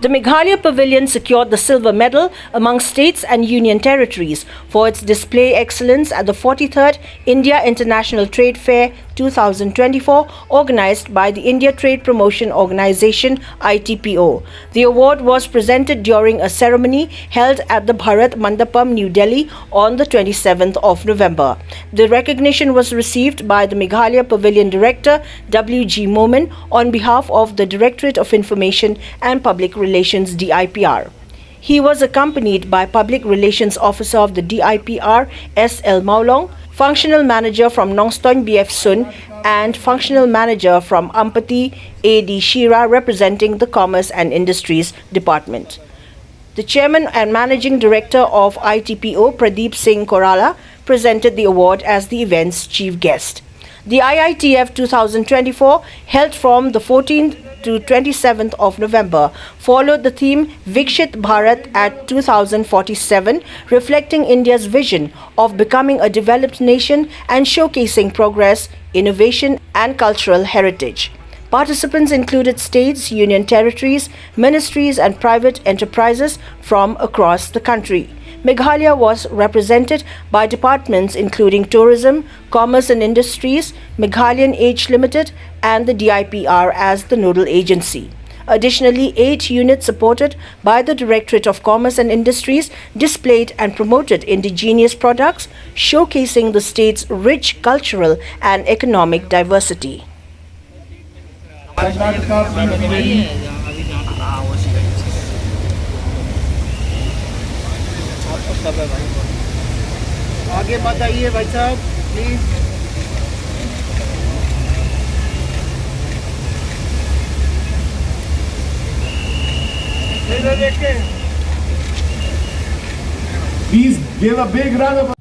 The Meghalaya Pavilion secured the silver medal among states and union territories for its display excellence at the 43rd India International Trade Fair 2024 organized by the India Trade Promotion Organization ITPO. The award was presented during a ceremony held at the Bharat Mandapam, New Delhi on the 27th of November. The recognition was received by the Meghalaya Pavilion Director W.G. Momin on behalf of the Directorate of Information and Public Relations DIPR. He was accompanied by Public Relations Officer of the DIPR S.L. Maulong, Functional Manager from Nongstoin B.F. Sun and Functional Manager from Ampati A.D. Shira representing the Commerce and Industries Department. The Chairman and Managing Director of ITPO, Pradeep Singh Korala, presented the award as the event's chief guest. The IITF 2024, held from the 14th to 27th of November, followed the theme Vikshit Bharat at 2047, reflecting India's vision of becoming a developed nation and showcasing progress, innovation and cultural heritage. Participants included states, union territories, ministries and private enterprises from across the country. Meghalaya was represented by departments including Tourism, Commerce and Industries, Meghalayan Age Limited and the DIPR as the nodal agency. Additionally, 8 units supported by the Directorate of Commerce and Industries displayed and promoted indigenous products, showcasing the state's rich cultural and economic diversity. आगे बताइए भाई साहब please. Please give a big round of